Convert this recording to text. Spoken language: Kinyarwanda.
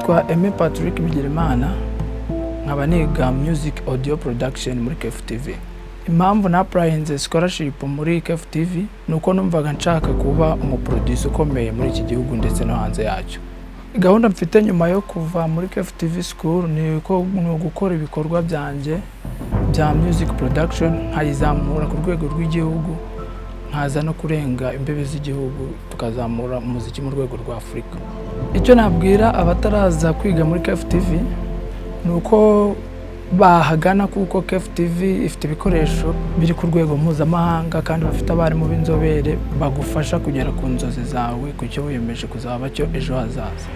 nitwa Aime Patrick Bigirimana nkaba niga music audio production muri KFTV. Impamvu na applyinze scholarship muri KFTV nuko numvaga nshaka kuba umuproducer ukomeye muri iki gihugu ndetse no hanze yacyo. Gahunda mfite nyuma yo kuva muri KFTV school ni gukora ibikorwa byanje bya music production nkayizamura ku rwego rw'igihugu, nkaza no kurenga imbebe z'igihugu tukazamura umuziki mu rwego rwa Afrika. Icyo nabwira abataraza kwiga muri KFTV nuko bahagana kuko KFTV ifite ibikoresho biri ku rwego mpuzamahanga kandi bafite abarimu b'inzobere bagufasha kugera ku nzozi zawe ku cyo wiyemeje kuzaba cyo ejo hazaza.